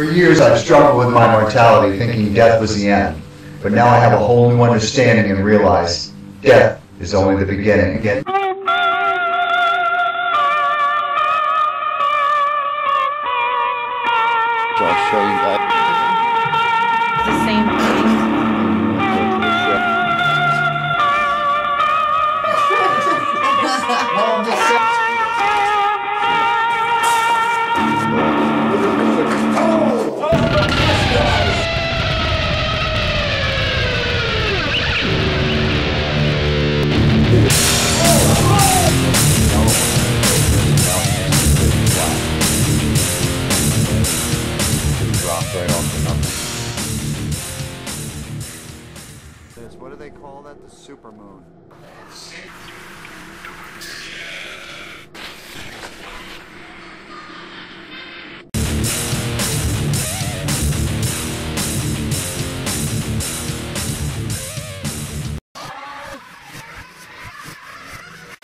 For years I've struggled with my mortality, thinking death was the end. But now I have a whole new understanding and realize death is only the beginning. Again. I'll show you that. The same thing. What do they call that? The supermoon.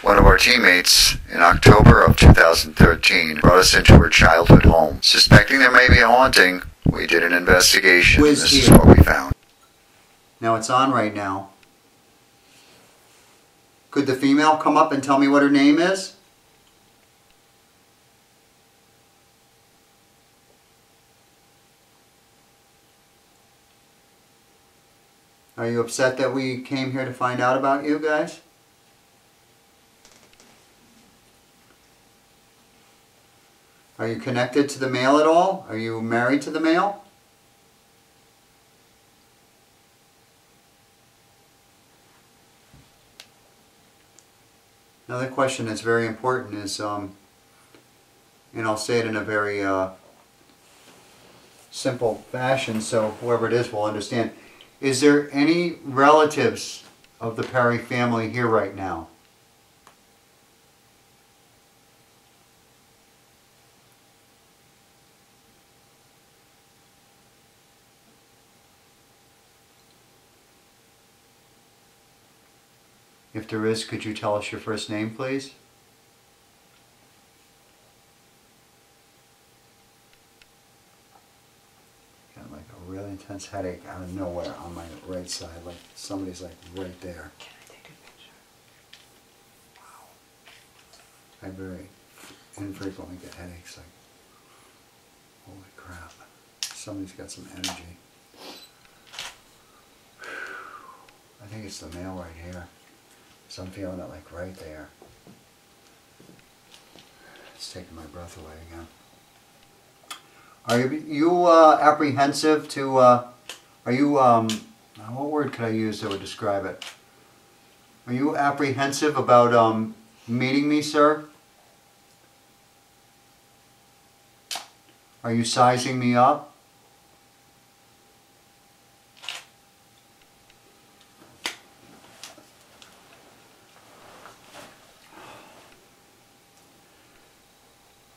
One of our teammates in October of 2013 brought us into her childhood home. Suspecting there may be a haunting, we did an investigation. This is what we found. Now it's on right now. Could the female come up and tell me what her name is? Are you upset that we came here to find out about you guys? Are you connected to the male at all? Are you married to the male? Another question that's very important is, and I'll say it in a very simple fashion so whoever it is will understand. Is there any relatives of the Perry family here right now? If there is, could you tell us your first name, please? Got like a really intense headache out of nowhere on my right side, like somebody's like right there. Can I take a picture? Wow. I very infrequently get headaches, like, holy crap. Somebody's got some energy. I think it's the male right here. So I'm feeling it like right there. It's taking my breath away again. Are you apprehensive to, are you, what word could I use that would describe it? Are you apprehensive about meeting me, sir? Are you sizing me up?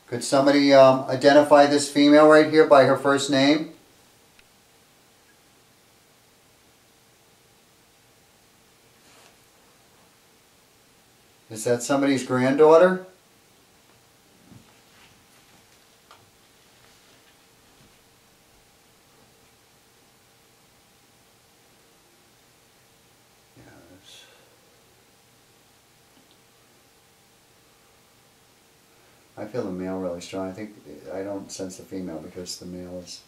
Could somebody identify this female right here by her first name? Is that somebody's granddaughter? I feel the male really strong. I don't sense the female because the male is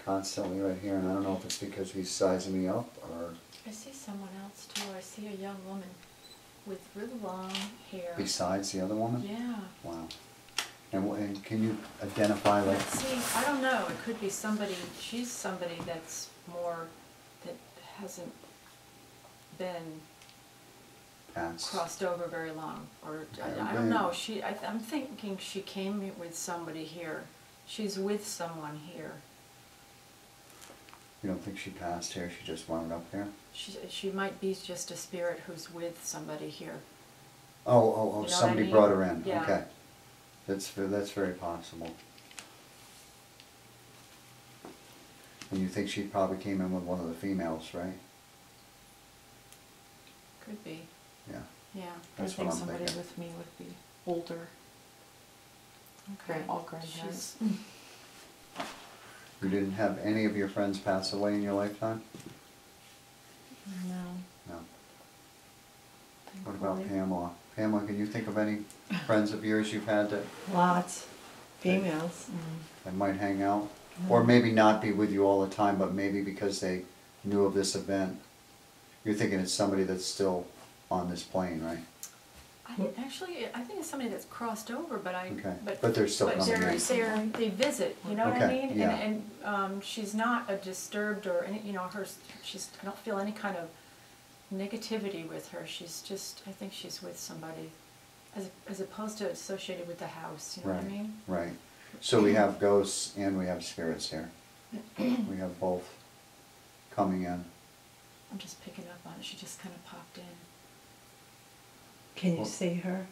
constantly right here, and I don't know if it's because he's sizing me up or... I see someone else too. I see a young woman with really long hair. Besides the other woman? Yeah. Wow. And can you identify like... Let's see, I don't know. It could be somebody, she's somebody that's more, that hasn't been crossed over very long, or I don't know. I'm thinking she came with somebody here. She's with someone here. You don't think she passed here? She just wound up here? She might be just a spirit who's with somebody here. Oh! You know Somebody what I mean? brought her in. Yeah. Okay, that's very possible. And you think she probably came in with one of the females, right? Could be. Yeah. Yeah. That's I think what I'm somebody thinking. with me would be older. Okay. All grandparents. You didn't have any of your friends pass away in your lifetime? No. No. What about Pamela? Pamela, can you think of any friends of yours you've had that Lots. Females. that might hang out? Or maybe not be with you all the time, but maybe because they knew of this event? You're thinking it's somebody that's still on this plane, right? Actually, I think it's somebody that's crossed over, but Okay. But they're still coming in. they visit, you know what I Okay, mean? yeah. And she's not a disturbed or any, you know, I don't feel any kind of negativity with her. She's just, I think she's with somebody, as opposed to associated with the house, you know what I mean? Right. So we have ghosts and we have spirits here. We have both coming in. I'm just picking up on it. She just kind of popped in. Can you see her?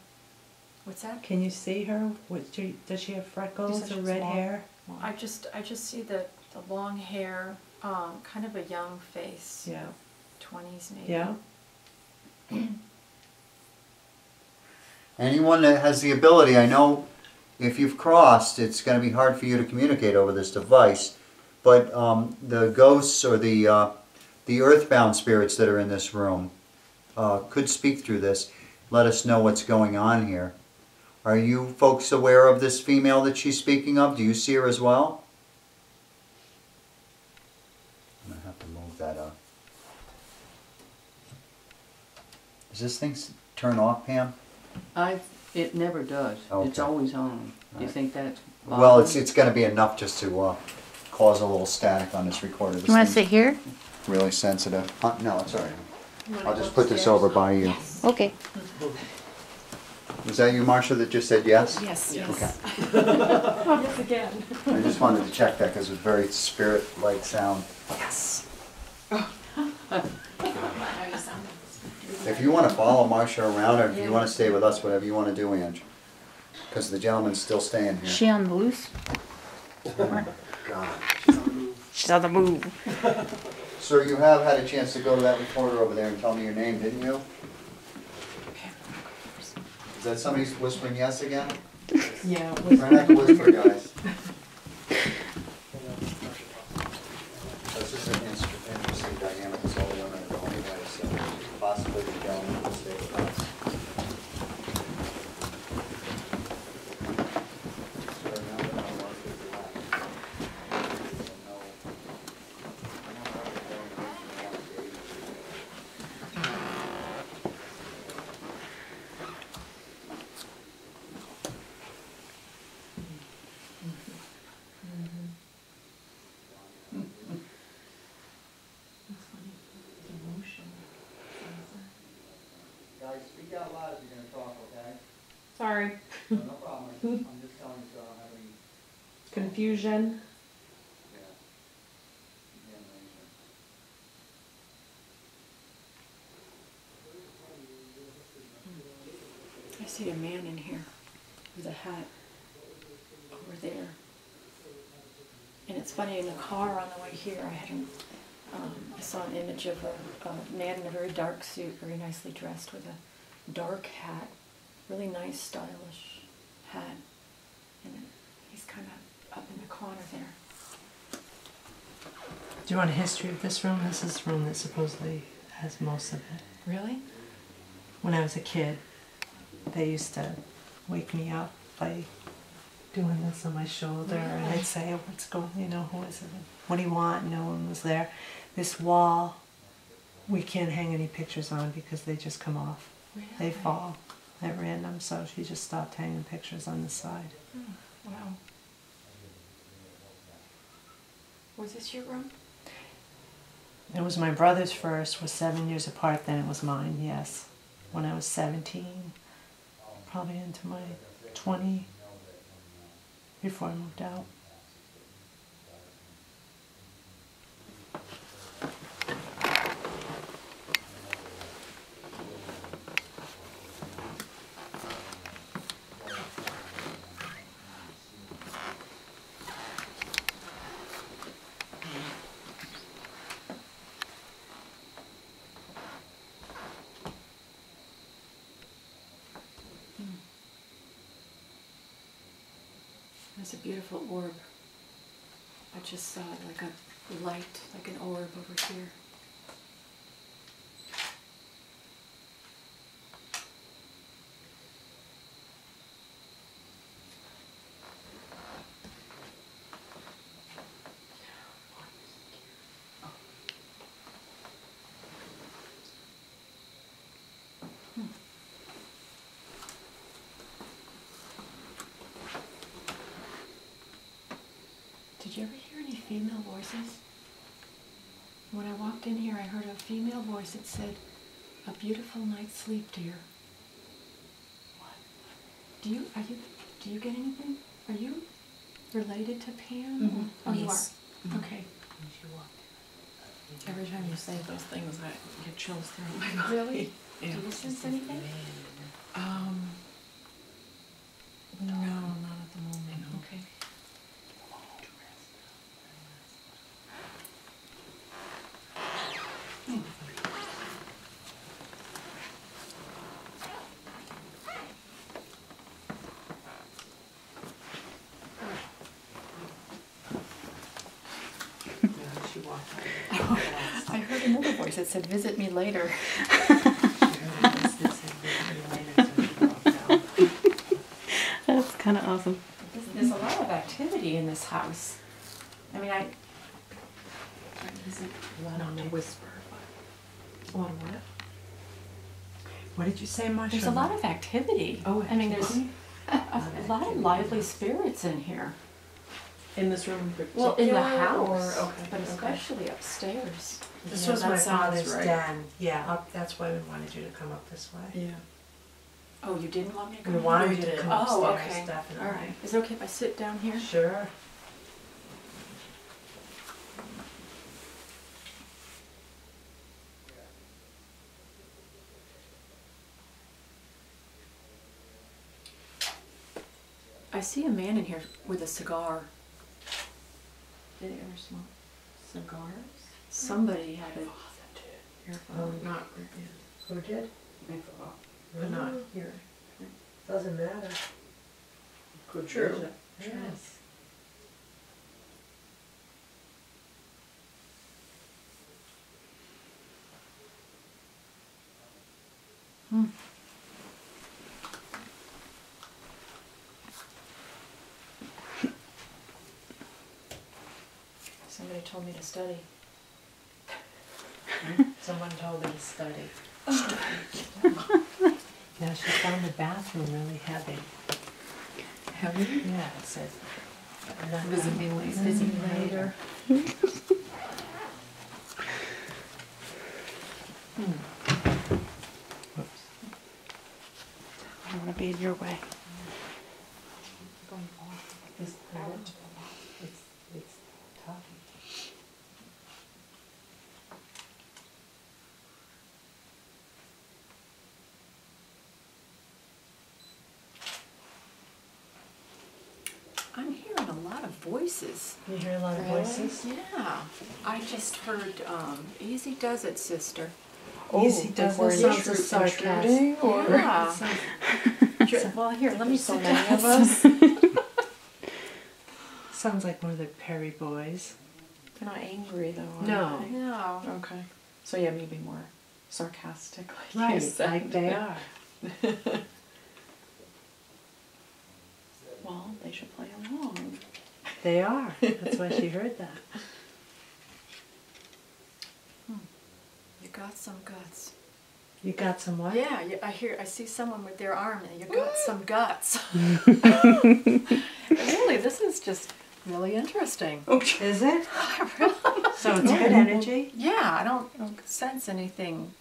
What's that? Can you see her? Does she have You freckles said or she was red long? hair? I just see the long hair, kind of a young face. Yeah. 20s maybe. Yeah. Anyone that has the ability, I know if you've crossed, it's going to be hard for you to communicate over this device, but the ghosts or the earthbound spirits that are in this room could speak through this, let us know what's going on here. Are you folks aware of this female that she's speaking of? Do you see her as well? I'm going to have to move that up. Does this thing turn off, Pam? It never does. Okay. It's always on. Do you Right. think that's Well, bothering? it's going to be enough just to cause a little static on this recorder. This You want to thing's sit here? really sensitive. No, it's all right. I'll just put this over by you. Okay. Was that you, Marcia, that just said yes? Yes, Okay. Yes, again. I just wanted to check that because it was very spirit-like sound. Yes. If you want to follow Marcia around, or if you want to stay with us, whatever you want to do, Ange. Because the gentleman's still staying here. Is she on the loose? God. She's on the move. Sir, you have had a chance to go to that recorder over there and tell me your name, didn't you? Is that somebody whispering yes again? Yeah. Try not to whisper, guys. That's just an interesting dynamic. It's all women are going anyway, so possibly the gentleman will stay with us. Sir, now that I'm working with you, I know. Guys, speak out loud if you're going to talk, okay? Sorry. No problem. I'm just telling you so I don't have any. Confusion. Yeah. Contamination. I see a man in here with a hat over there. And it's funny, in the car on the way here, I saw an image of a man in a very dark suit, very nicely dressed with a dark hat, really nice, stylish hat. And he's kind of up in the corner there. Do you want a history of this room? This is the room that supposedly has most of it. Really? When I was a kid, they used to wake me up by doing this on my shoulder, and I'd say, "What's going? You know, who is it? What do you want?" No one was there. This wall, we can't hang any pictures on because they just come off. Really? They fall at random, so she just stopped hanging pictures on the side. Oh, wow. Was this your room? It was my brother's first, was 7 years apart, then it was mine, yes. When I was 17, probably into my 20, before I moved out. That's a beautiful orb. I just saw like a light, like an orb over here. Did you ever hear any female voices? When I walked in here, I heard a female voice that said, "A beautiful night's sleep, dear." What? Do you get anything? Are you related to Pam? Mm-hmm. Oh, you Yes. are? Mhm. Okay. Every time you say those things, I get chills through my body. Really? Yeah. Do you sense anything? No, not at the moment. Okay. I heard another voice that said, "Visit me later." That's kind of awesome. There's a lot of activity in this house. I mean, Not to whisper. On what? What did you say, Marsha? there's a lot of activity. Oh, I mean, there's activity? a lot of lively spirits in here. In this room in Well, in the particular, house, or- okay, but okay. especially upstairs. This Yeah, was that my sounds father's right. den. Yeah, that's why we wanted you to come up this way. Yeah. Oh, you didn't want me to come? We in? wanted Oh, you you to did. come Oh, upstairs, okay. definitely. All right. Is it okay if I sit down here? Sure. I see a man in here with a cigar. Did he ever smoke cigars? Somebody had a... Oh, Not, who did? but not here. Doesn't matter. True. Yes. Somebody told me to study. Someone told me to study. Now she found the bathroom really heavy. Heavy? Yeah, it says. Visit me later. Visit me later. I don't want to be in your way. It's talking. I'm hearing a lot of voices. You hear a lot of voices? Yeah. I just heard, "Easy does it, sister." Easy does we're it sounds sarcastic. Yeah. Well, here, let me sit down. Many of us. Sounds like one of the Perry boys. They're not angry though. are No. they? No. Okay. So yeah, maybe more sarcastic, like you Right, said. like they are. Well, they should play along. They are. That's why she heard that. You got some guts. You got some what? Yeah, I see someone with their arm and you got some guts. Really, this is just really interesting. Is it? So it's good energy? Yeah, I don't sense anything,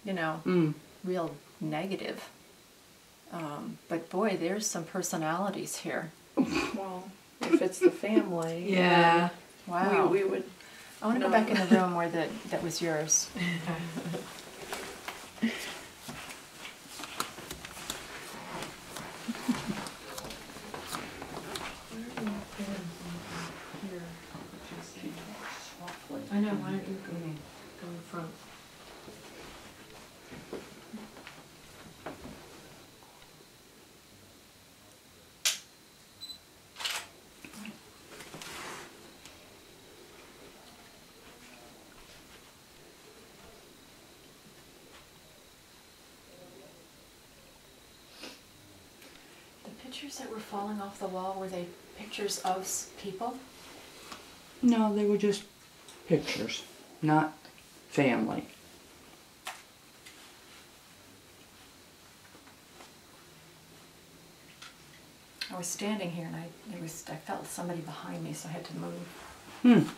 real negative. But boy, there's some personalities here. Well, if it's the family. Yeah. Wow. We would. I want to go back in the room where that was yours. I know. Why don't you go in front? pictures that were falling off the wall, were they pictures of people? No, they were just pictures, not family. I was standing here and I felt somebody behind me, so I had to move.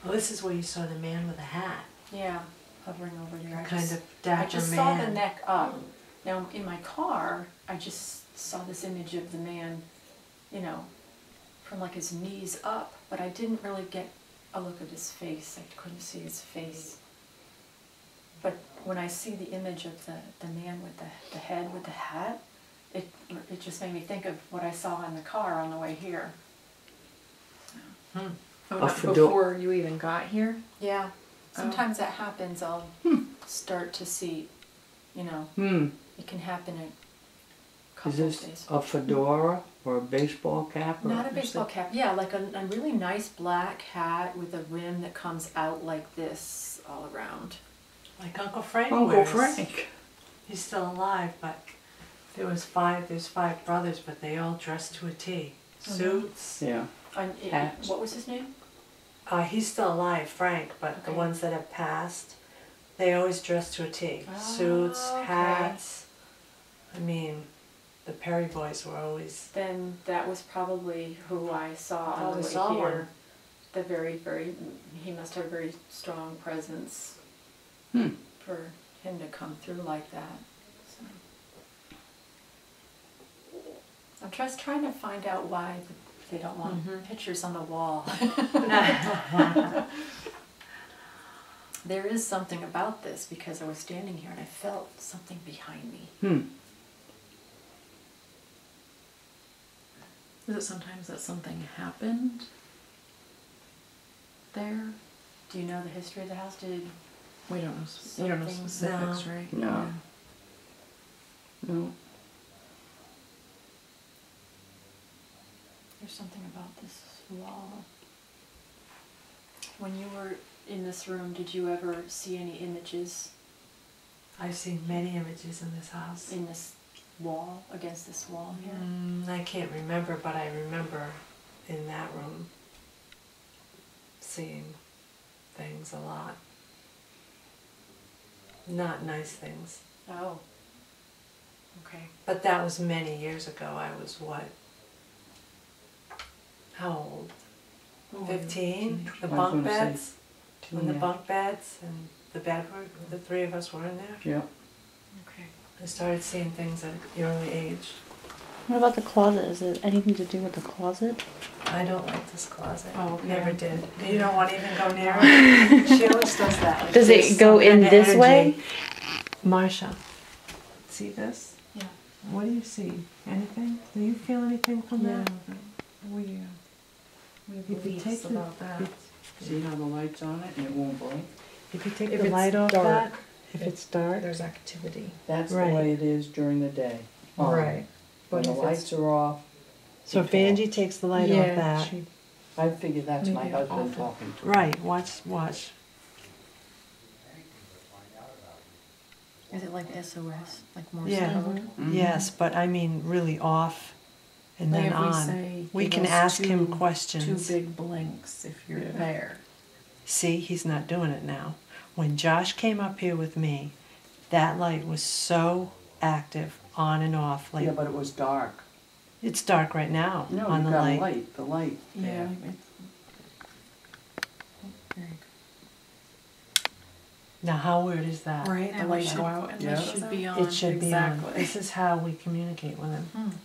Well, this is where you saw the man with a hat. Yeah, hovering over there. Kind of dapper I just man. saw the neck up. Now, in my car, I just saw this image of the man, you know, from like his knees up, but I didn't really get a look at his face. I couldn't see his face. But when I see the image of the man with the head with the hat, it just made me think of what I saw in the car on the way here. So. Before you even got here? Yeah. Sometimes that happens. I'll start to see, you know, it can happen in a couple Is of this days. a fedora or a baseball cap? Or Not a baseball cap. Yeah, like a really nice black hat with a rim that comes out like this all around. Like Uncle Frank Uncle wears. Frank. He's still alive, but there's 5 brothers, but they all dressed to a T. Suits. Yeah. Hats. What was his name? He's still alive, Frank, but the Okay. ones that have passed, they always dress to a T. Suits, okay. hats. I mean, the Perry boys were always... Then that was probably who I saw on Probably the way saw here. one. The very, he must have a very strong presence for him to come through like that. So. I'm just trying to find out why they don't want pictures on the wall. There is something about this because I was standing here and I felt something behind me. Is it sometimes that something happened there? Do you know the history of the house? We don't know. You don't know Something- specifics, No. right? No. No. There's something about this wall. When you were in this room, did you ever see any images I've seen many images in this house. in this wall, against this wall here? I can't remember, but I remember in that room seeing things a lot. Not nice things. Oh. Okay. But that was many years ago. I was what? How old? 15? The I was bunk gonna say beds? When the teenage. bunk beds and the bed were, the 3 of us were in there. Yeah. Okay. I started seeing things at an early age. What about the closet? Is it anything to do with the closet? I don't like this closet. Oh, okay. Never did. You don't want to even go near it? She always does that. Like Does it there's go some in kind of this energy. way? Marcia, see this? Yeah. What do you see? Anything? Do you feel anything from Yeah. that? We have If you beliefs take the- about that. See how the light's on it and it won't blink? If you take If the it's light off dark. that, if it's dark, There's activity. That's Right. the way it is during the day. On. Right. When But the if lights are off, so if Angie takes the light off that, she, I figure that's my Maybe husband off it. talking to me. right, watch. Is it like SOS? Like Morse Yeah. code? Mhm. Yes, but I mean really off and like then if we on. say We give can us ask him two questions. big blinks if you're Yeah. there. See, he's not doing it now. When Josh came up here with me, that light was so active, on and off. Like Yeah, but it was dark. it's dark right now No, on you the got light. a light. The light. Yeah. there. Very Now, how weird is that? good. Right, the And light we should should- go out and Yeah. it should should be be on. on. It should exactly. be on. This is how we communicate with him.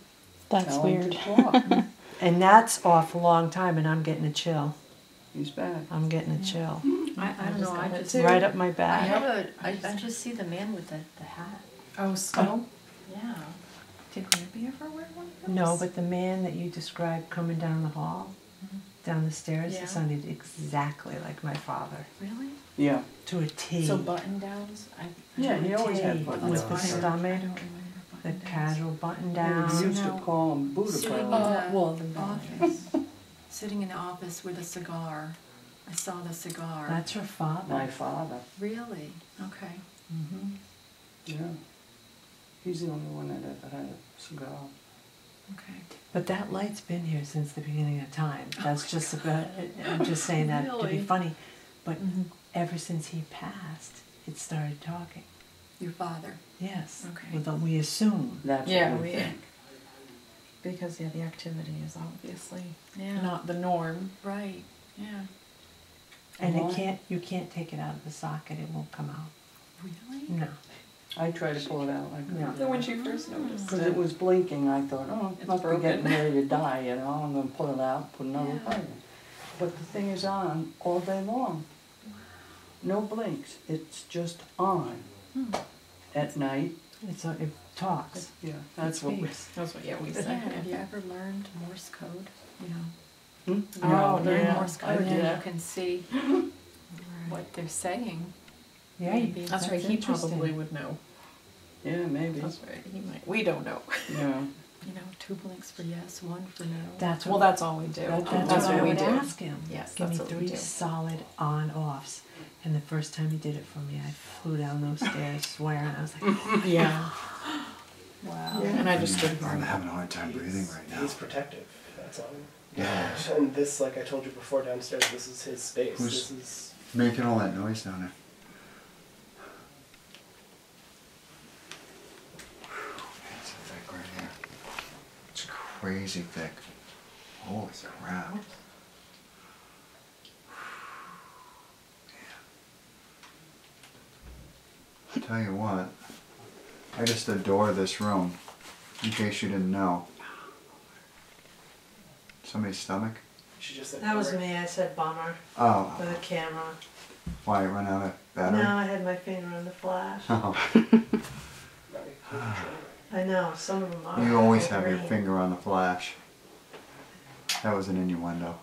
That's Tell him weird. to talk. And that's off a long time, and I'm getting a chill. He's back. I'm getting a chill. I don't know. I got it just too. Right up my I back. have I just see the man with the hat. Oh, still? Yeah. Did Rampy ever wear one of those? No, but the man that you described coming down the hall, down the stairs, Yeah. he sounded exactly like my father. Really? Yeah. To a T. So button downs? Yeah, he always had Tea buttons with on the his shirt. I stomach, don't remember the button downs. casual button We down. used to No. call him Buddha Sitting Brother. in well, the the office. Sitting in the office with a cigar. I saw the cigar. That's your father. My father. Really? Okay. Yeah. He's the only one that ever had a cigar. Okay. But that light's been here since the beginning of time. That's just about, I'm just saying that to be Really? funny. But Mhm. ever since he passed, it started talking. Your father. Yes. Okay. Well, we assume. That's Yeah, what we we- think. Because the activity is obviously Yeah. not the norm. Right. Yeah. And Why? you can't take it out of the socket. It won't come out. Really? No. I tried to pull it out. I No. So when she first noticed Because it was blinking, I thought, oh, it It's must broken. be getting ready to die, you know, I'm gonna pull it out, put another Yeah. light in. But the thing is on all day long. No blinks, it's just on. At night, It talks. yeah, It that's what we... speaks. That's what we Yeah, said. have you ever learned Morse code? You know, Hmm? Oh, No, learn yeah. Morse I code, and did. you can see what they're saying. Yeah, Maybe. That's right. He interesting. probably would know. Yeah, maybe, That's right. He might. We don't know. yeah. You know, 2 blinks for yes, 1 for no. That's Well, that's all we do. That's That's what I what we would do. ask him. Yes, Give me that's what we 3 do. solid on-offs. And the first time he did it for me, I flew down those stairs swearing. I was like, oh, Yeah. wow. And I just stood here. I'm having a hard time breathing right now. He's protective. That's all. Yeah. And this, like I told you before downstairs, this is his space. Who's- This is. Making all that noise down there. It's thick right here. It's crazy thick. Holy crap. Man. Tell you what, I just adore this room, in case you didn't know. Somebody's stomach? She just said. That was me. I said bummer Oh, with a camera. why, it run out of battery? No, I had my finger on the flash. Oh. I know, some of them are. You always have your green. finger on the flash. That was an innuendo.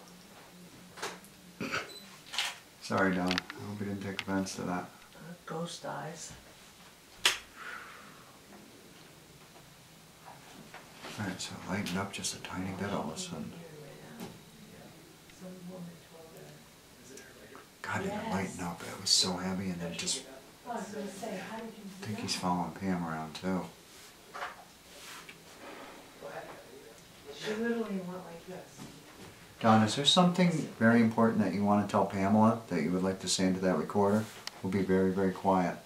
Sorry, Don. I hope you didn't take offense to that. Ghost eyes. Alright, so it lightened up just a tiny bit all of a sudden. God, did it lighten up? It was so heavy and then it just... I think he's following Pam around too. She literally went like this. Don, is there something very important that you want to tell Pamela that you would like to say into that recorder? We'll be very, very quiet.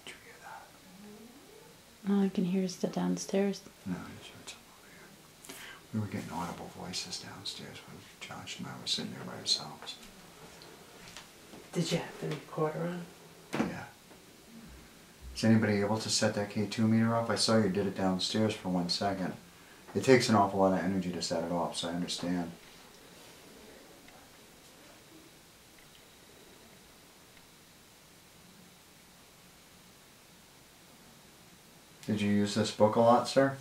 Did you hear that? All I can hear is the downstairs. No, it's over here. We were getting audible voices downstairs when Josh and I were sitting there by ourselves. Did you have the recorder on? Yeah. Is anybody able to set that K2 meter off? I saw you did it downstairs for 1 second. It takes an awful lot of energy to set it off, so I understand. Did you use this book a lot, sir?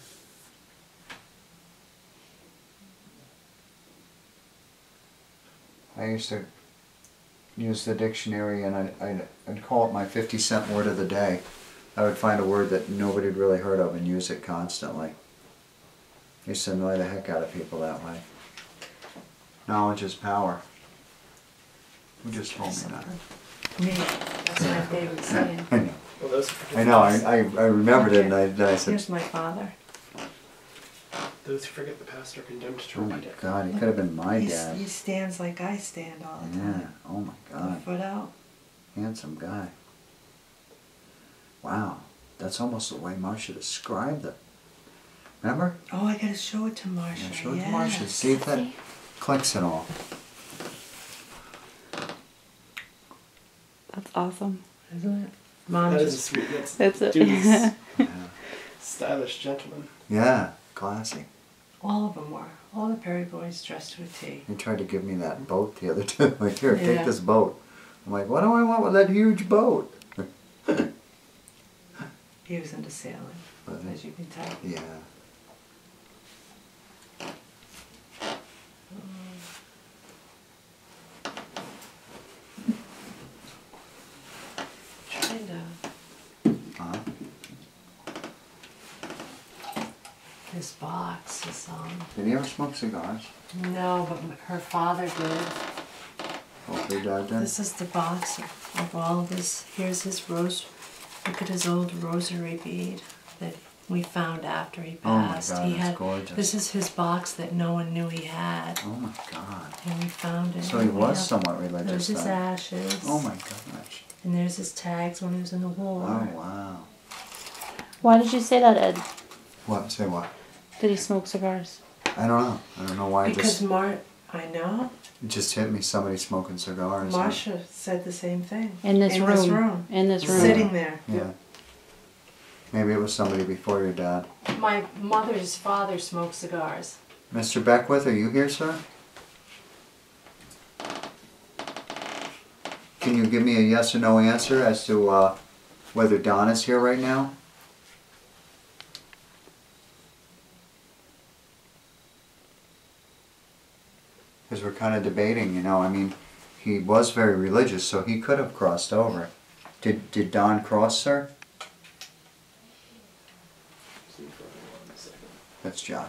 I used to use the dictionary and I'd call it my 50-cent word of the day. I would find a word that nobody had really heard of and use it constantly. I used to annoy the heck out of people that way. Knowledge is power. Who just told me that? Me. That's my favorite saying. I know. Well, those who I know. I remembered it and then I said, Here's my father. Those who forget the past are condemned to oh my repeat it. God, he could have been my dad. He stands like I stand all the Yeah. time. Oh my A God. foot out. Handsome guy. Wow. That's almost the way Marcia described it. Remember? Oh, I gotta show it to Marsha. Yeah, show it to Yes. Marcia. See if that clicks at all. That's awesome. Isn't it? Mom That is a just sweet. That's That's it. Dewey's Yeah. stylish gentleman. Yeah. Classy. all of them were. All the Perry boys dressed to a T. He tried to give me that boat the other day. Like, here, Yeah. take this boat. I'm like, what do I want with that huge boat? He was into sailing, Was he? as you can tell. Yeah. Trying to. Huh? This box is Did he ever smoke cigars? no, but her father did. Hopefully he died then. This is the box of all of his. Here's his rose. Look at his old rosary bead that we found after he Oh my passed. God, He that's had. gorgeous. This is his box that no one knew he had, Oh my God. and we found it. So he And we was have- somewhat religious There's his then. ashes. Oh my gosh. And there's his tags when he was in the war. Oh wow. Why did you say that, Ed? What? Say what? Did he smoke cigars? I don't know. I don't know why. Because I know. It just hit me. Somebody smoking cigars. Marcia said the same thing. In this room. In this room. Sitting there. Yeah. Maybe it was somebody before your dad. My mother's father smoked cigars. Mr. Beckwith, are you here, sir? Can you give me a yes or no answer as to whether Don is here right now? Because we're kind of debating, you know, I mean, he was very religious, so he could have crossed over. Did Don cross, sir? See for 1 second. That's Josh.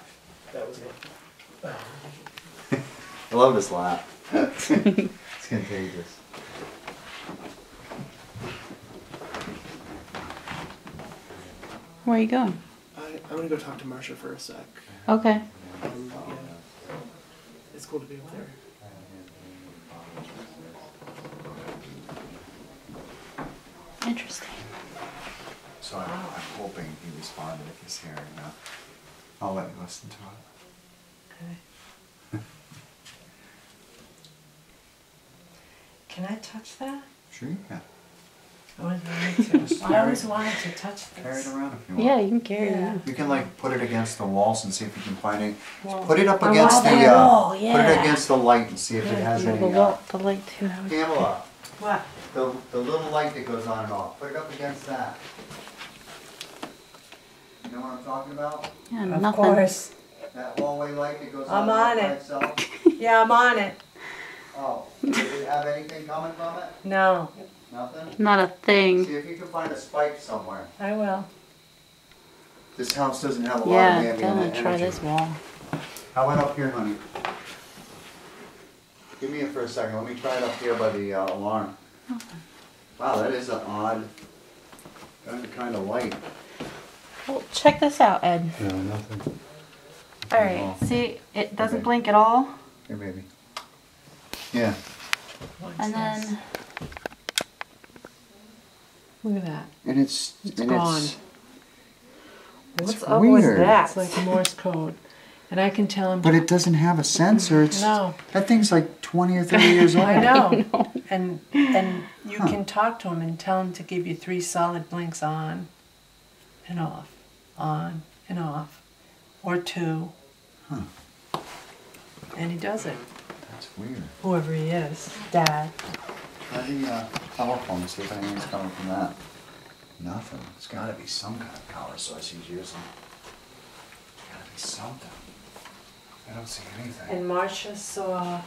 That was me. I love his laugh. It's contagious. Where are you going? I'm gonna go talk to Marcia for a sec. Okay. Yeah. It's cool to be up there. Interesting. So I'm hoping he responded if he's here. You know. I'll let you listen to it. Okay. Can I touch that? Sure you can. I always wanted to touch Carry it this. around if you want. Yeah, you can carry it Yeah. around. You can like put it against the walls and see if you can find any. Well, Put it up I against want the that wall, put it yeah. against the light and see if it Yeah, has Yeah, any. the light too. That would- Pamela, What? the little light that goes on and off. Put it up against that. You know what I'm talking about? Yeah, Of nothing. course. That hallway light that goes I'm on and off on by it. itself. Yeah, I'm on it. Oh, does it have anything coming from it? No, Nothing. Not a thing. See if you can find a spike somewhere. I will. This house doesn't have a lot of Yeah, ambient definitely try energy. this wall. How about up here, honey? Give me it for a second. Let me try it up here by the alarm. Wow, that is an odd kind of light. Well, check this out, Ed. No, nothing. All right. See, it doesn't blink at all. Here, baby. Yeah. And then Look at that. And it's gone. It's What's up with weird. that? It's like Morse code. And I can tell him. But it doesn't have a sensor. It's No. That thing's like 20 or 30 years old. I know. And you can talk to him and tell him to give you 3 solid blinks on and off, on and off, or 2. Huh. And he does it. That's weird. Whoever he is, Dad. Try the telephone and see if anything's coming from that. Nothing. It's got to be some kind of power source he's using. Got to be something. I don't see anything. And Marcia saw,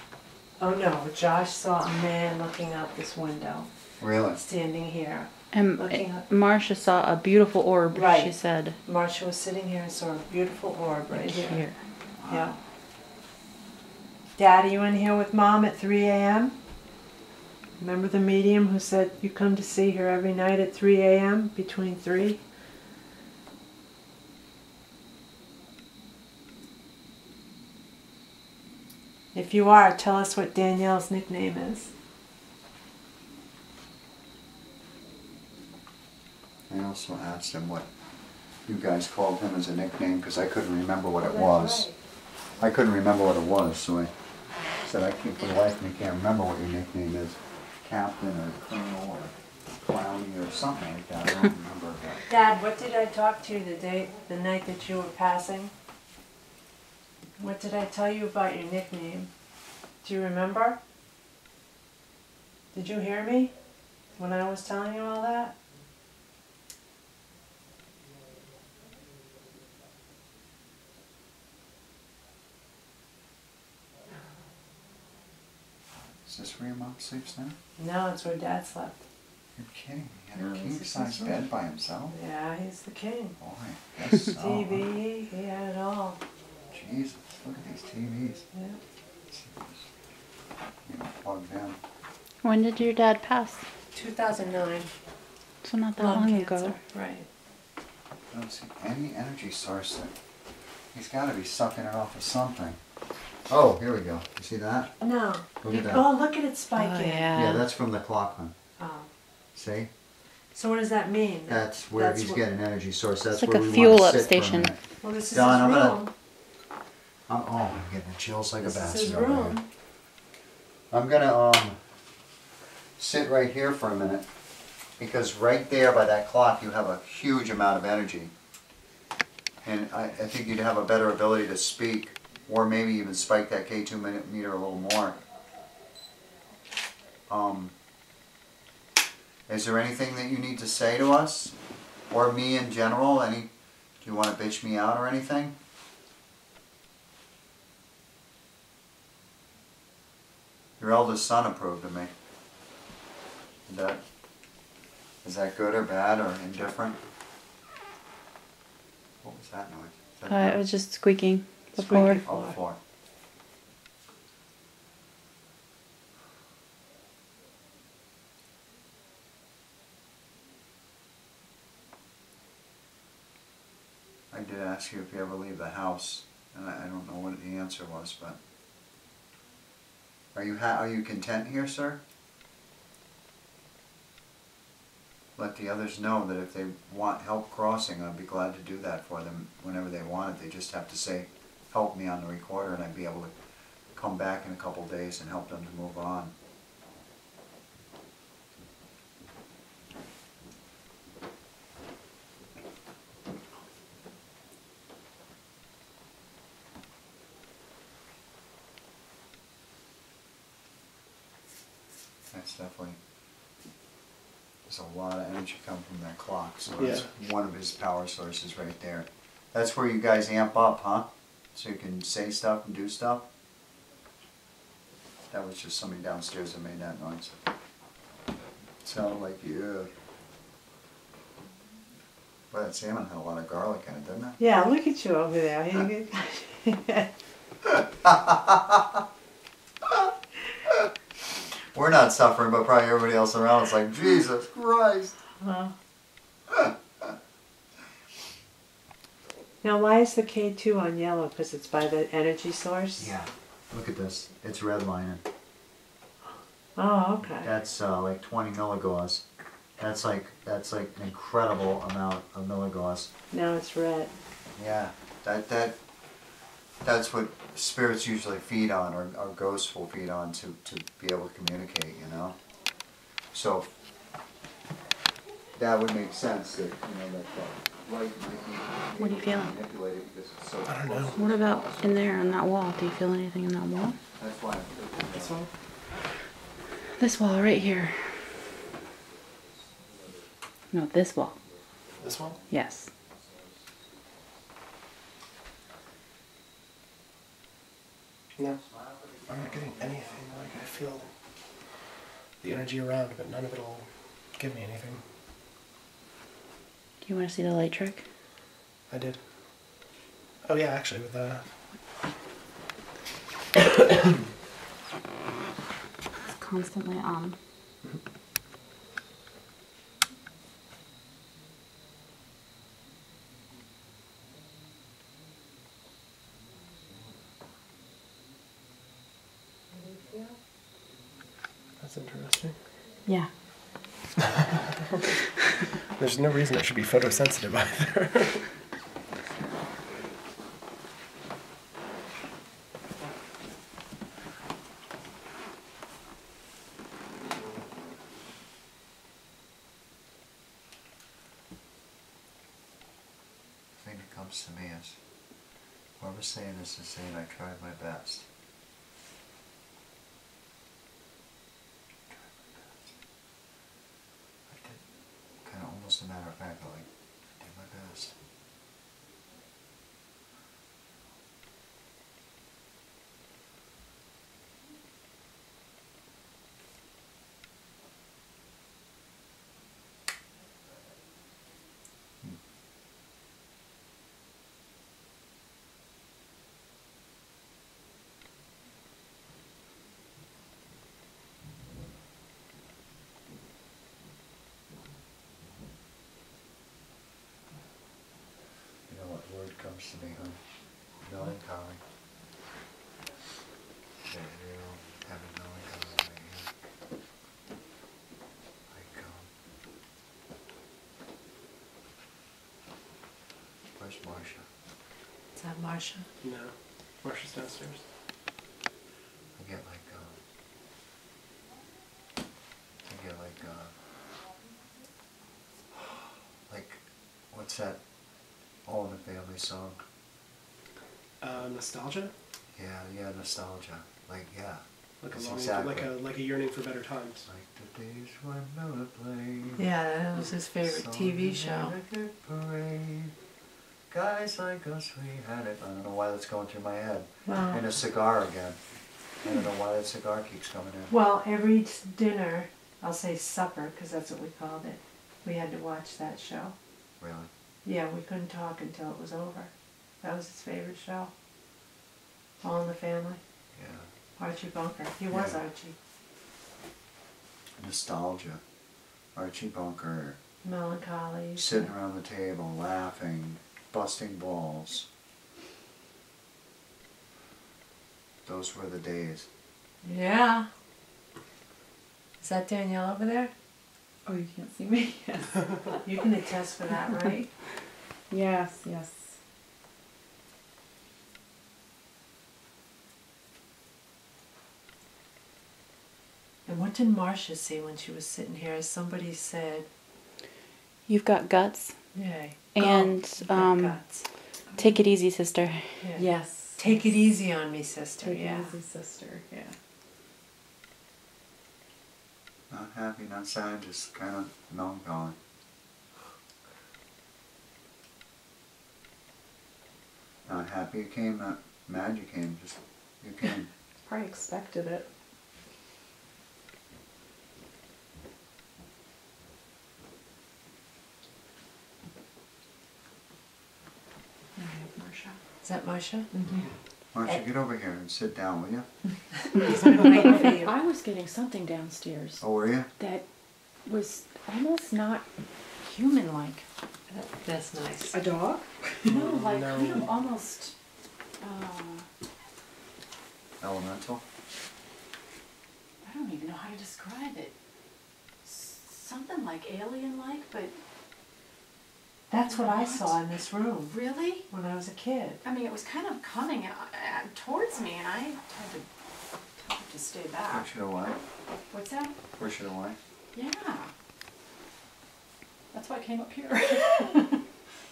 oh no, Josh saw a man looking out this window, Really? standing here. And Looking up. Marcia saw a beautiful orb. Right. She said. Marcia was sitting here and saw a beautiful orb right here. Yeah. Dad, are you in here with Mom at 3 a.m.? Remember the medium who said you come to see her every night at 3 a.m. between 3? If you are, tell us what Danielle's nickname is. I also asked him what you guys called him as a nickname because I couldn't remember what it was. I couldn't remember what it was, so I said I can't for the life of me can't remember what your nickname is. Captain or Colonel or Clowny or something like that. I don't remember. Dad, what did I talk to you the night that you were passing? What did I tell you about your nickname? Do you remember? Did you hear me when I was telling you all that? Is this where your mom sleeps now? No, it's where Dad slept. You're kidding me. He had No, a this is king-size his bed room. by himself? Yeah, he's the king. Boy, that's so... TV, he had it all. Jesus, look at these TVs. Yeah. Plugged in. When did your dad pass? 2009. So not that Lung long cancer. ago. Right. I don't see any energy source there. He's got to be sucking it off of something. Oh, here we go. You see that? No. Look at that. Oh, look at it spiking. Yeah, that's from the clock one. Oh. See? So what does that mean? That's where he's getting an energy source. That's It's like where a we fuel want to up sit for a station. minute. Well, this is Don, his I'm room. I'm getting the chills like This a is bastard his over here. room. I'm gonna sit right here for a minute because right there by that clock you have a huge amount of energy, and I think you'd have a better ability to speak, or maybe even spike that K2 meter a little more. Is there anything that you need to say to us, or me in general? Do you want to bitch me out or anything? Your eldest son approved of me. Is that good or bad or indifferent? What was that noise? Is that It was just squeaking before. Squeaky. Oh, the floor. I did ask you if you ever leave the house, and I don't know what the answer was, but are you content here, sir? Let the others know that if they want help crossing, I'd be glad to do that for them whenever they want it. They just have to say, help me on the recorder, and I'd be able to come back in a couple days and help them to move on. That's definitely... There's a lot of energy coming from that clock, so it's one of his power sources right there. That's where you guys amp up, huh? So you can say stuff and do stuff? That was just somebody downstairs that made that noise. It sounded like, yeah. Well, that salmon had a lot of garlic in it, didn't it? Yeah, look at you over there. We're not suffering, but probably everybody else around is like, Jesus Christ. Now, why is the K2 on yellow? Because it's by the energy source? Yeah. Look at this. It's redlining. Oh, okay. That's like 20 milligauss. That's like an incredible amount of milligauss. Now it's red. Yeah. That's what spirits usually feed on, or ghosts will feed on to be able to communicate, you know? So that would make sense that, that light might be What are you feeling? manipulated because it's so I don't know. close. What about in there on that wall? Do you feel anything in that wall? That's why I'm This one? This wall right here. No, this wall. This one? Yes. No. I'm not getting anything. Like, I feel the energy around, but none of it will give me anything. Do you want to see the light trick? I did. Oh yeah, actually, with It's constantly on. That's interesting. Yeah. There's no reason it should be photosensitive either. The thing that comes to me is, whoever's saying this is saying I tried my best. I did, kind of almost a matter of fact, like, I did my best. to me, huh? Melancholy. Yeah, real heavy melancholy right here. Like, where's Marcia? Is that Marcia? No. Marcia's downstairs. I get like, like, what's that All in the Family song? Nostalgia? Yeah, nostalgia. Like, yeah. Like a That's longing, exactly. like a yearning for better times. Like the days when Miller played. Yeah, that was his favorite TV show. Parade. Guys like us, we had it. I don't know why that's going through my head. Wow. And a cigar again. I don't know why that cigar keeps coming in. Well, every dinner, I'll say supper, because that's what we called it, we had to watch that show. Really? Yeah, we couldn't talk until it was over. That was his favorite show. All in the Family. Yeah. Archie Bunker. He was Yeah. Archie. Nostalgia. Archie Bunker. Melancholy. Sitting around the table, laughing, busting balls. Those were the days. Yeah. Is that Danielle over there? Oh, you can't see me? Yes. You can attest for that, right? Yes, yes. And what did Marcia see when she was sitting here? Somebody said, You've got guts. yay. And you've got guts. take it easy, sister. Yeah. Yes. Take it easy on me, sister. Take yeah. it easy, sister. Yeah. Not happy, not sad, just kind of melancholy. Not happy you came, not mad you came, just you came. Probably expected it. All right, Marcia. Is that Marcia? Marcia, get over here and sit down, will you? He's been waiting for you. I was getting something downstairs Oh, were you? that was almost not human-like. That's nice. A dog? No, like No. kind of almost. Elemental? I don't even know how to describe it. Something like alien-like, but That's what I saw in this room really? when I was a kid. I mean, it was kind of coming towards me, and I had to stay back. Push it away. What's that? Push it away. Yeah. That's why I came up here.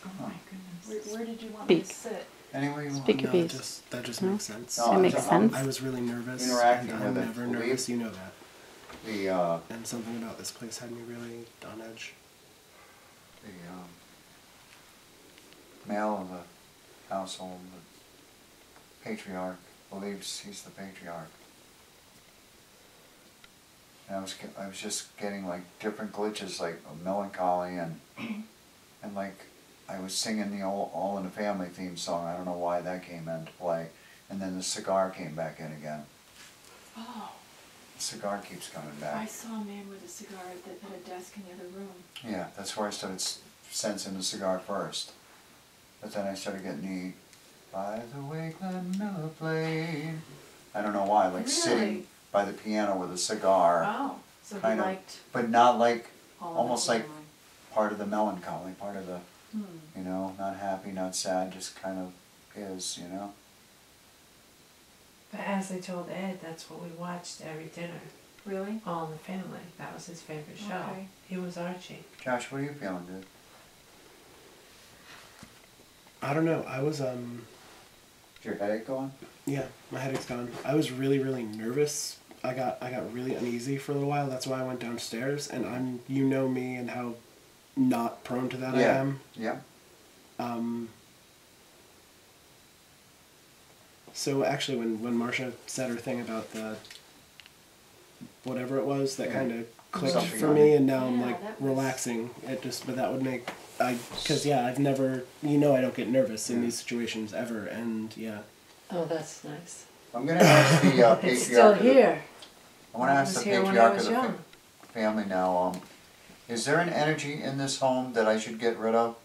Oh my goodness. Where did you want me to Speak. sit? Anyway, you want. Speak your No, piece. that just No? makes sense. No, It makes I'm- sense. I was really nervous. Interacting and I'm with it. never Believe- nervous, you know that. The, And something about this place had me really on edge. the male of the household, the patriarch, believes he's the patriarch. And I was just getting like different glitches, like of melancholy and like I was singing the All in the Family theme song. I don't know why that came into play, and then the cigar came back in again. Oh, The cigar keeps coming I back. saw a man with a cigar at a desk in the other room. Yeah, that's where I started sensing the cigar first. But then I started getting the By the way Glenn Miller played. I don't know why, like sitting Really? by the piano with a cigar, Oh, so he kind of, liked but not like all almost of it. like part of the melancholy, part of the, Hmm. you know, not happy, not sad, just kind of is, you know. But as I told Ed, that's what we watched every dinner. Really? All in the Family. That was his favorite show. Okay. He was Archie. Josh, what are you feeling, dude? I don't know. I was Is your headache going? yeah, my headache's gone. I was really, really nervous. I got really uneasy for a little while. That's why I went downstairs. And you know me and how not prone to that I Yeah. am. Yeah. So actually, when Marcia said her thing about the whatever it was, that Yeah. kind of clicked Something for on me, it. and now I'm Yeah, like that was- relaxing. It just, but that would make because yeah, I've never, you know, I don't get nervous in Yeah. these situations ever, and yeah. Oh, that's nice. I'm going to ask the patriarch. It's still of the- here. I want to It ask was the here when I patriarch of was the young. family now. Is there an energy in this home that I should get rid of?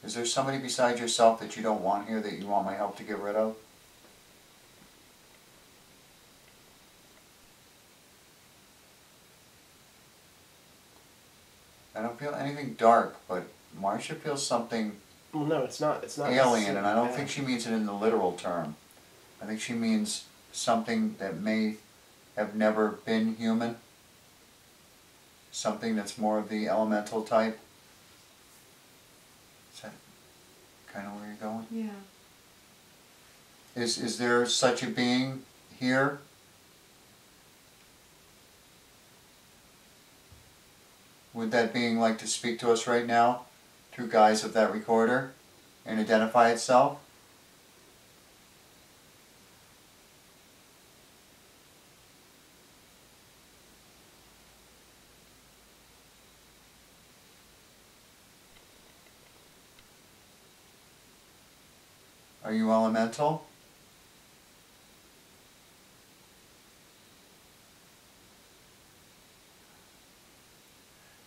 Is there somebody besides yourself that you don't want here that you want my help to get rid of? I don't feel anything dark, but Marcia feels something Well, no, it's not. It's not alien, and I don't bad. think she means it in the literal term. I think she means something that may have never been human. Something that's more of the elemental type. Is that kind of where you're going? Yeah. Is there such a being here? Would that being like to speak to us right now through guise of that recorder and identify itself? Are you elemental?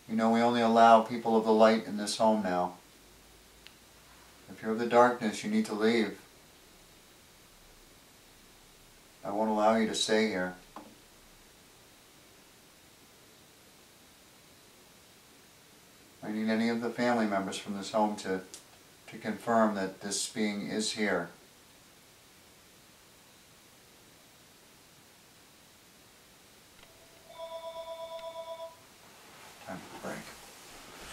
You know, we only allow people of the light in this home now. If you're of the darkness, you need to leave. I won't allow you to stay here. I need any of the family members from this home to confirm that this being is here. Time for a break.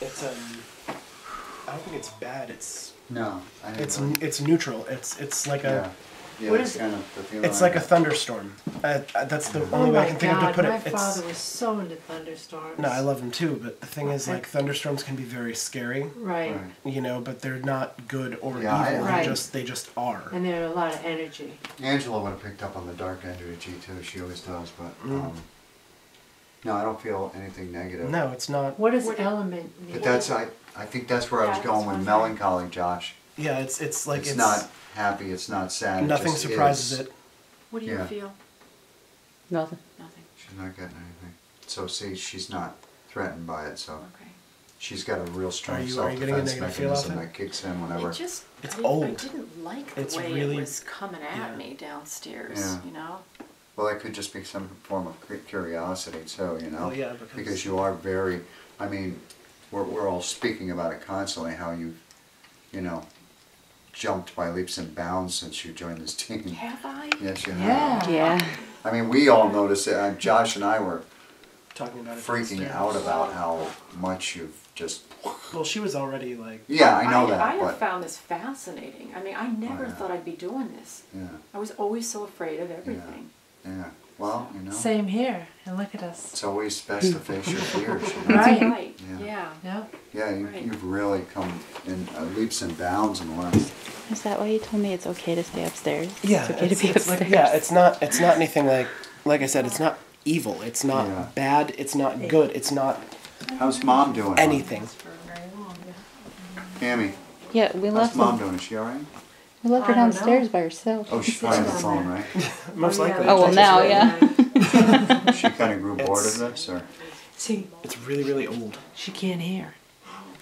It's I don't think it's bad. It's No, I didn't really- it's neutral. It's like a Yeah, What that's is it? kind of the feeling. it's like a thunderstorm. That's the Oh only way I my can think of to God, put it. my It's, father was so into thunderstorms. no, I love them too, but the thing is, Okay. like, thunderstorms can be very scary, Right. Right. you know, but they're not good or Yeah, I- evil. Right. They just are. And there are a lot of energy. Angela would have picked up on the dark energy too. She always does, but Mm. no, I don't feel anything negative. No, it's not. What does element mean? But that's I think that's where I was Yeah, going that's with one thing. melancholy, Josh. Yeah, it's like It's not happy. It's not sad. nothing it just surprises is. it. What do you Yeah. feel? Nothing. Nothing. She's not getting anything. So see, she's not threatened by it. So Okay. she's got a real strong Are you getting a self-defense negative feel off mechanism it? that kicks in whenever. It just, It's I old. didn't like the It's way really- it was coming at yeah. me downstairs, Yeah. you know? Well, that could just be some form of curiosity too, you know. Well, yeah, Because you are very. I mean, we're all speaking about it constantly. How you know, jumped by leaps and bounds since you joined this team. Have I? Yes, you Yeah. have. Yeah. I mean, we all noticed it. Josh and I were talking about it. freaking downstairs. out about how much you've just. Well, she was already like. Yeah, I know I that, have but found this fascinating. I mean, I never yeah. thought I'd be doing this. yeah, I was always so afraid of everything. yeah. Well, you know, Same here. And look at us. it's always best to face your fears. You know? Right. Right. Yeah. Yeah. Yep. Yeah, Right. you've really come in leaps and bounds in the last. Is that why you told me it's okay to stay upstairs? Yeah, It's okay to be it's upstairs. like, yeah, it's not anything like I said, it's not evil, it's not Yeah. bad, it's not good, it's not How's Mom doing? anything. Tammy, Yeah, we how's left Mom them. doing? Is she all right? We left her I don't downstairs know. by herself. Oh, she's probably on the phone, right? Most likely. Oh, well, now, yeah. She kind of grew bored It's- of this, or See, It's really, really old. she can't hear.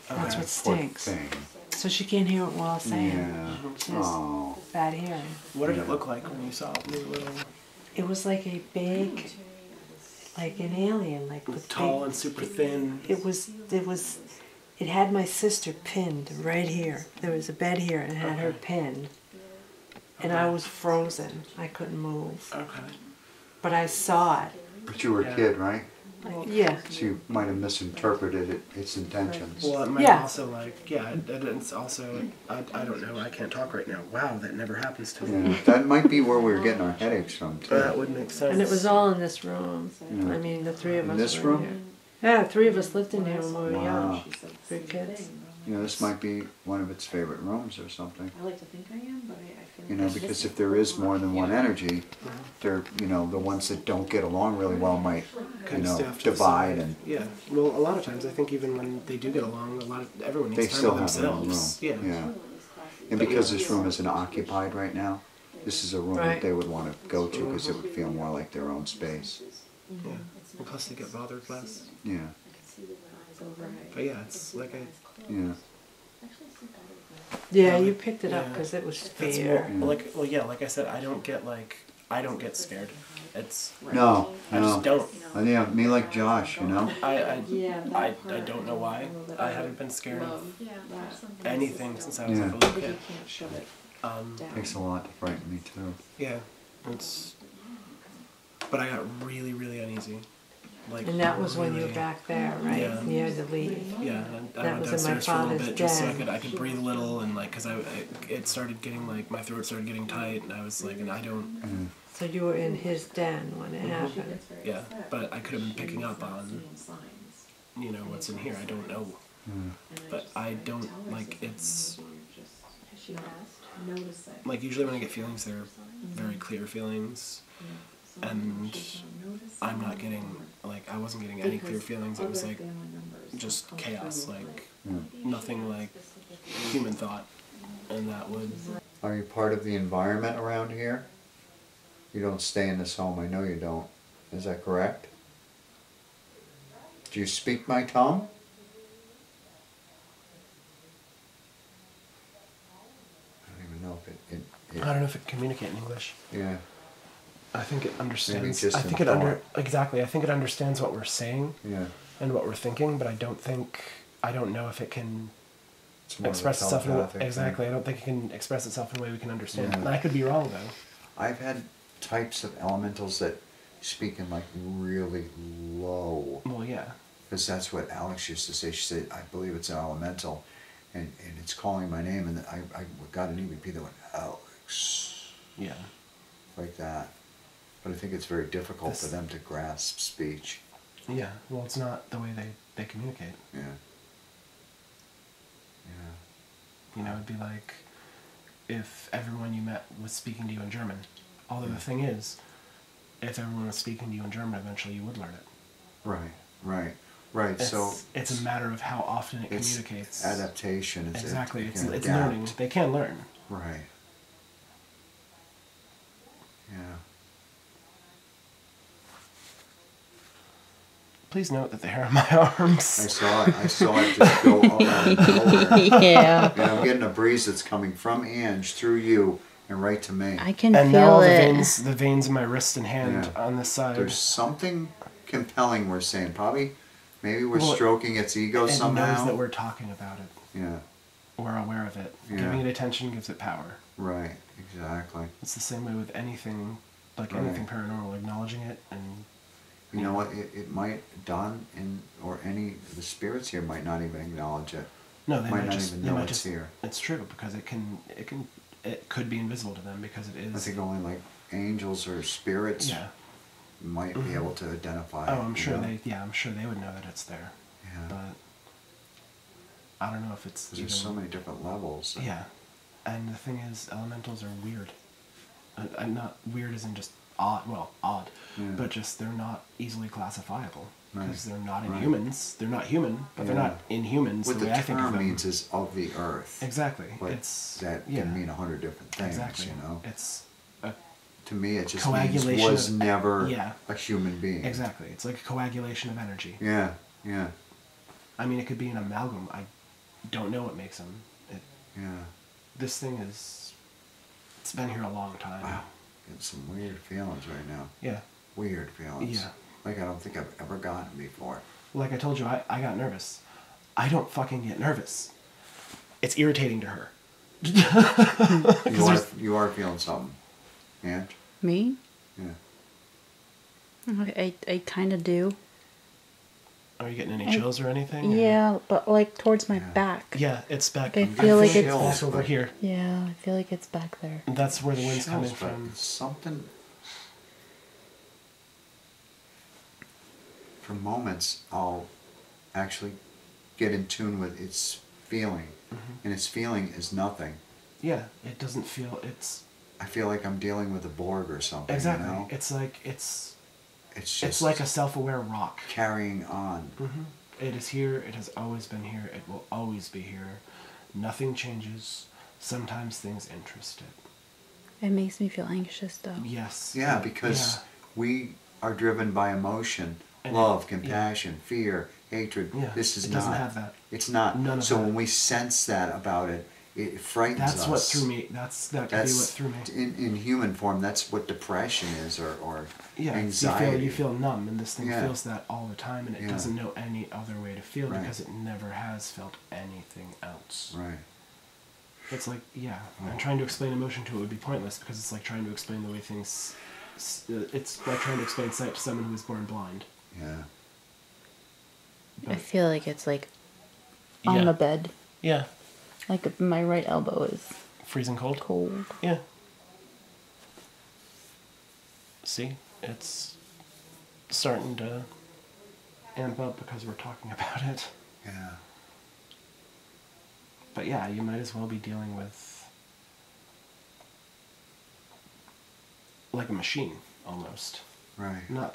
That's Okay. what stinks. Poor thing. So she can't hear what we're all saying. Yeah. She has Oh. bad hearing. What did it look like when you saw it? When you were little? It was like a big, like an alien, like with Tall big, and super thin. it had my sister pinned right here. There was a bed here and it had her pinned. And I was frozen. I couldn't move. Okay. But I saw it. But you were a Yeah. kid, right? Yeah. So you might have misinterpreted its intentions. Well, it might Yeah. also it's also I don't know. I can't talk right now. Wow, that never happens to me. Yeah, that might be where we were getting our headaches from too. That would make sense. And it was all in this room. Yeah. I mean, the three of In us this were room? here. Yeah, the three of us lived in here when we were young. Wow. Three kids. You know, this might be one of its favorite rooms or something. I like to think I am, but I feel You know, because if there is more than one energy, they're, you know, the ones that don't get along really well might, you Kind of know, stay off to the divide side. and Yeah. Well, a lot of times I think even when they do get along, everyone needs they time still to have their own room. themselves. Yeah. Yeah. And because this room isn't occupied right now, this is a room that Right. they would want to go to because it would feel more like their own space. Yeah. And plus they get bothered less. Yeah. But yeah, it's like Yeah. Yeah, you picked it up Yeah. because it was That's fear. more, like I said, I don't get scared. It's No, I just no. don't. And yeah, me like Josh, you know? I don't know why. I haven't been scared of anything since I was like a Yeah. little kid. Takes a lot to frighten me too. Yeah, it's. But I got really, really uneasy. Like. And that was when you were really- back there, right? Yeah. You had to leave. Yeah, and I That went was in my downstairs for a little father's bit just so den. I could breathe a little and like, cause it started getting like, my throat started getting tight and I was like, and I don't, So you were in his den when it happened. yeah, but I could have been picking up on, you know, what's in here, I don't know. But I don't, like, it's, like usually when I get feelings, they're very clear feelings. And I'm not getting, like, I wasn't getting any clear feelings. It was like just chaos, like nothing like human thought. And that would. Are you part of the environment around here? You don't stay in this home, I know you don't. Is that correct? Do you speak my tongue? I don't even know if it I don't know if it can communicate in English. yeah. I think it understands. just I think in thought. exactly. I think it understands what we're saying Yeah. and what we're thinking, but I don't know if it can It's more of a express itself in a way. telepathic thing. Exactly. I don't think it can express itself in a way we can understand. Yeah. And I could be wrong though. I've had types of elementals that speak in like really low. Well, yeah. Because that's what Alex used to say. She said, I believe it's an elemental, and it's calling my name, and I got an EVP that went, Alex, Yeah. like that. But I think it's very difficult for This- them to grasp speech. Yeah. Well, it's not the way they communicate. Yeah. Yeah. You know, it'd be like if everyone you met was speaking to you in German. Although the thing is, if everyone was speaking to you in German, eventually you would learn it. Right, right, right. So It's a matter of how often it it's communicates. adaptation. It's Exactly. you It's can learning. adapt. They can learn. Right. Yeah. Please note that the hair on my arms. I saw it just go up out of nowhere. Yeah. And I'm getting a breeze that's coming from Ange through you and right to me. I can And feel now it. the veins in my wrist and hand Yeah. on this side. There's something compelling we're saying. Probably, maybe we're Well, stroking its ego it somehow. knows that we're talking about it. Yeah, We're aware of it. Yeah. Giving it attention gives it power. right, exactly. It's the same way with anything, like Right. anything paranormal. Acknowledging it and You know what? It might dawn in, or any of the spirits here might not even acknowledge it. no, they Might might not just even they know might it's just. here. It's true because it could be invisible to them because it is. I think only like angels or spirits Yeah. might be able to identify it. Oh, I'm you sure know? I'm sure they would know that it's there. Yeah. But I don't know if it's. There's so many different levels. Yeah, and the thing is, elementals are weird. And not weird as in just odd. Well, odd, Yeah. but just they're not easily classifiable Right. because they're not in Right. humans. They're not human, but they're Yeah. not in humans. What the the way I think of term them. means is of the earth. Exactly. But It's that yeah. can mean 100 different things, exactly. you know? It's a To me, it just means coagulation was of- never yeah. a human being. exactly. It's like a coagulation of energy. Yeah, yeah, I mean, it could be an amalgam. I don't know what makes them. yeah. This thing is. It's been here a long time. Wow. Getting some weird feelings right now. Yeah. Weird feelings. Yeah. Like I don't think I've ever gotten before. Like I told you, I got nervous. I don't fucking get nervous. It's irritating to her. You are feeling something. Yeah? Me? Yeah. I kind of do. Are you getting any chills or anything? or- Yeah, but like towards my Yeah. back. Yeah, it's back. I feel like it's- it's over here. Yeah, I feel like it's back there. And that's where the wind's coming Chills, but from. it's something. For moments, I'll actually get in tune with its feeling. And its feeling is nothing. Yeah, it doesn't feel. It's I feel like I'm dealing with a Borg or something. exactly. You know? It's like It's just it's like a self-aware rock. carrying on. It is here. It has always been here. It will always be here. Nothing changes. Sometimes things interest it. It makes me feel anxious though. Yes. Yeah, because Yeah. we are driven by emotion, And love, it- compassion, fear, hatred. Yeah, This is it not. doesn't have that. It's not. None of so that. when we sense that about it, it frightens That's us. what threw me. That could be what threw me. In human form, that's what depression is, or Yeah, anxiety. you feel numb, and this thing Yeah. feels that all the time, and it Yeah. doesn't know any other way to feel Right. because it never has felt anything else. Right. It's like, yeah, and trying to explain emotion to it would be pointless because it's like trying to explain the way things. It's like trying to explain sight to someone who was born blind. Yeah. I feel like it's like on the bed. Yeah. Like my right elbow is Freezing cold? cold. Yeah. See? It's starting to amp up because we're talking about it. Yeah. But yeah, you might as well be dealing with like a machine, almost. Right. Not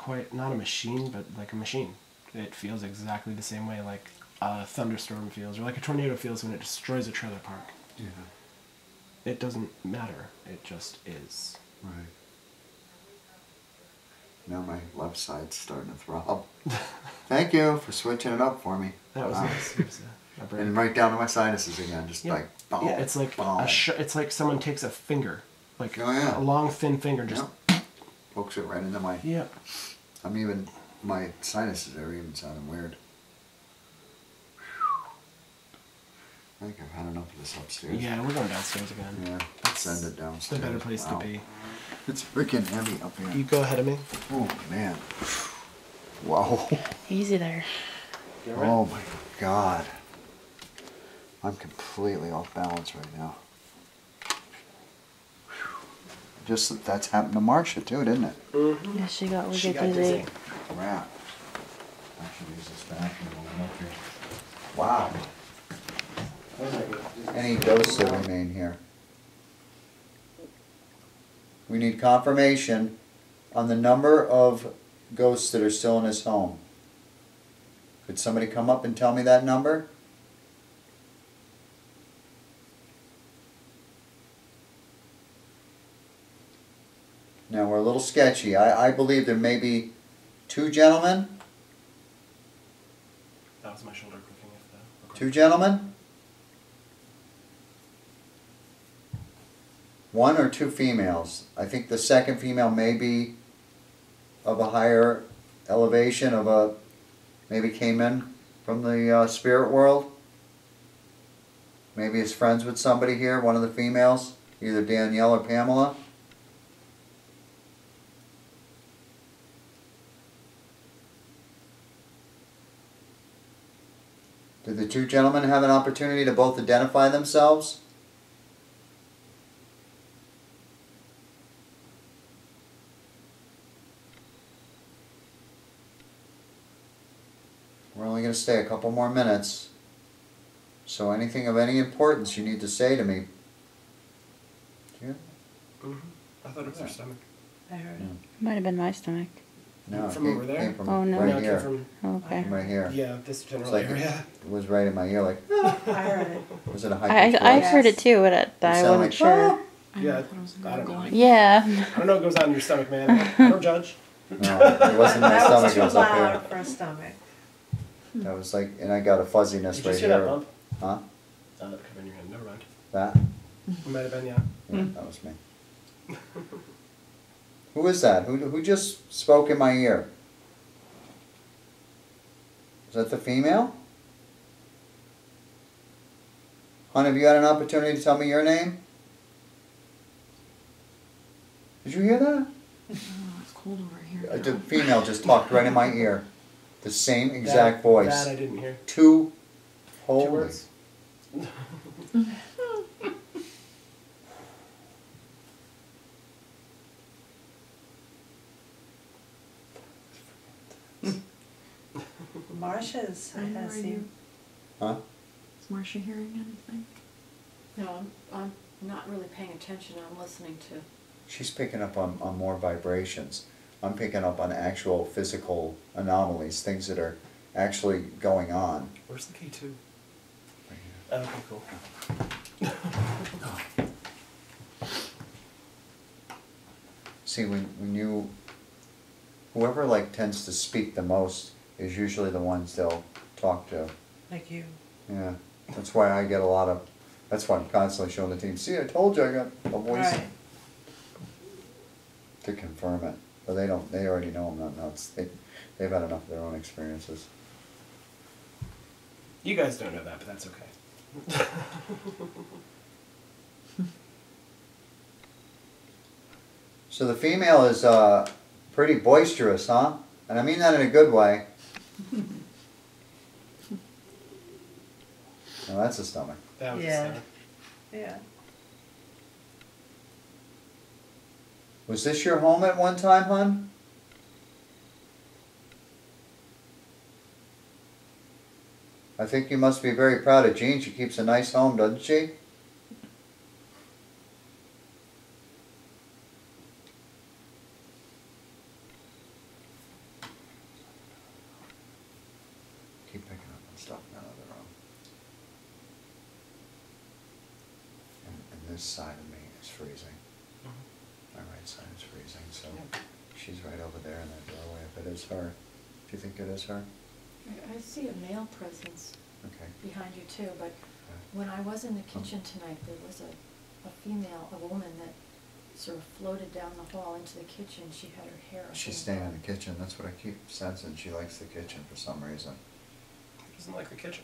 a machine, but like a machine. It feels exactly the same way like a thunderstorm feels, or like a tornado feels when it destroys a trailer park. Yeah. It doesn't matter. It just is. Right. Now my left side's starting to throb. Thank you for switching it up for me. That was Wow. nice. It was a break. And right down to my sinuses again, just Yeah. like boom, Yeah, it's like boom. it's like someone takes a finger, like Oh, yeah. a long thin finger, just Yep. Pokes it right into my. yeah. My sinuses are even sounding weird. I think I've had enough of this upstairs. Yeah, we're going downstairs again. Yeah. That's Send it It's downstairs. the better place Wow. to be. It's freaking heavy up here. You go ahead of me. Oh man. Wow. Easy there. You all right? Oh my God. I'm completely off balance right now. Just that's happened to Marcia too, didn't it? Yeah, she got She wicked got dizzy. dizzy. Crap. I should use this vacuum while I'm up here. Wow. Any ghosts that remain here? We need confirmation on the number of ghosts that are still in this home. Could somebody come up and tell me that number? Now we're a little sketchy. I believe there may be 2 gentlemen. That was my shoulder clicking. If 2 gentlemen? 1 or 2 females. I think the second female may be of a higher elevation, maybe came in from the spirit world. Maybe is friends with somebody here, one of the females, either Danielle or Pamela. Did the 2 gentlemen have an opportunity to both identify themselves? We're only going to stay a couple more minutes. So anything of any importance you need to say to me. Yeah? I thought it was your stomach. I heard it. Might have been my stomach. No, From over there? came from Oh, no. right No, it came here. from Okay. From right here. yeah, this general It's like area. it was right in my ear, like, I heard it. was it a high I pitched I voice? heard it too, but I sound wasn't like, sure. Yeah, I don't know. Yeah. I don't know what goes on in your stomach, man. I don't judge. No, it wasn't my That stomach, was it too was up loud here. for a stomach. That was like, and I got a fuzziness Did you right see that here. bump? Huh? That could have been your hand. Never mind. That? It might have been, yeah. Yeah, that was me. Who is that? Who just spoke in my ear? Is that the female? Hon, have you had an opportunity to tell me your name? Did you hear that? Oh, it's cold over here. The female just talked right in my ear. The same exact That voice. I didn't hear. Two Two holy. words. Marsha's Are has you? seen. Huh? Is Marcia hearing anything? No, I'm not really paying attention. I'm listening to. She's picking up on more vibrations. I'm picking up on actual physical anomalies, things that are actually going on. Where's the key to? Okay, cool. See, when you, whoever like tends to speak the most is usually the ones they'll talk to. Like you. Yeah, that's why I get a lot of That's why I'm constantly showing the team, see, I told you I got a voice. Right. To confirm it. But they don't, they already know I'm not nuts. They've had enough of their own experiences. You guys don't know that, but that's okay. So the female is pretty boisterous, huh? And I mean that in a good way. Now that's a stomach. That was Yeah. Yeah. Was this your home at one time, hon? I think you must be very proud of Jean. She keeps a nice home, doesn't she? Keep picking up on stuff in that other room. And this side of me is freezing. My right side is freezing, so she's right over there in that doorway. If it is her, do you think it is her? I see a male presence Okay. behind you too, but when I was in the kitchen tonight, there was a female, a woman that sort of floated down the hall into the kitchen. She had her hair up. She's staying in the kitchen. That's what I keep sensing. She likes the kitchen for some reason. She doesn't like the kitchen.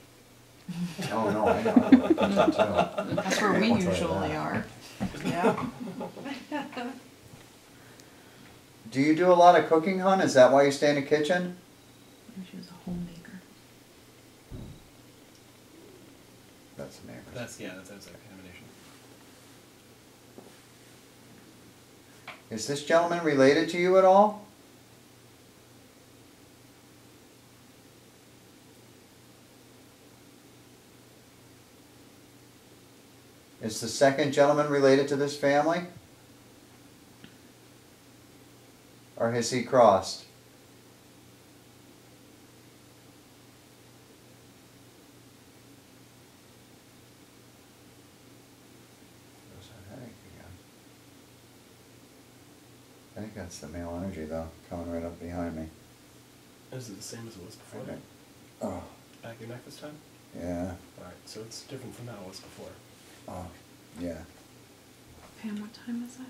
Oh no, I know. I like the kitchen too. That's where we I'll tell you usually that. are. Yeah. Do you do a lot of cooking, hon? Is that why you stay in the kitchen? She was a homemaker. That's the neighbor. That's outside contamination. Is this gentleman related to you at all? Is the second gentleman related to this family? Or has he crossed? There's a headache again. I think that's the male energy though, coming right up behind me. Is it the same as it was before? Okay. Oh, Back your neck this time? yeah. Alright, so it's different from how it was before. Oh, yeah. Pam, what time is that?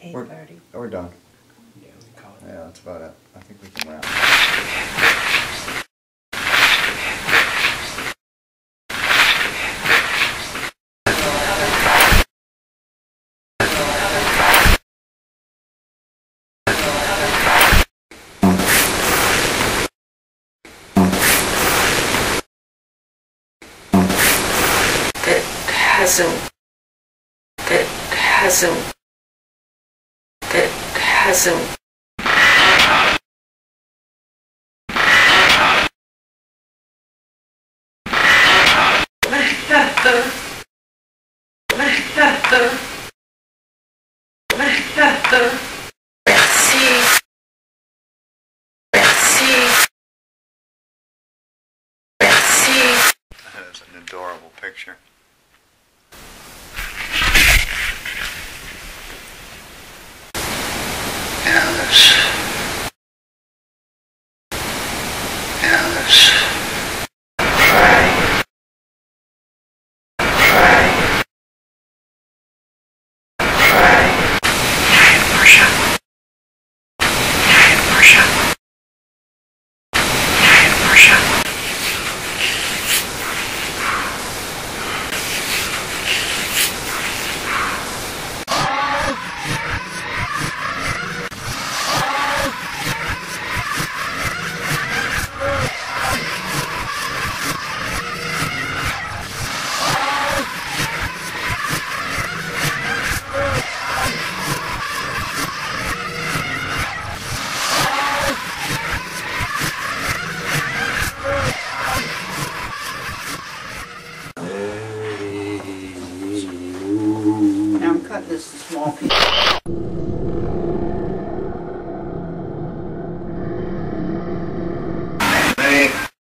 8:30. We're done. Yeah, we can call it. Yeah, that's about it. I think we can wrap. That is an adorable picture.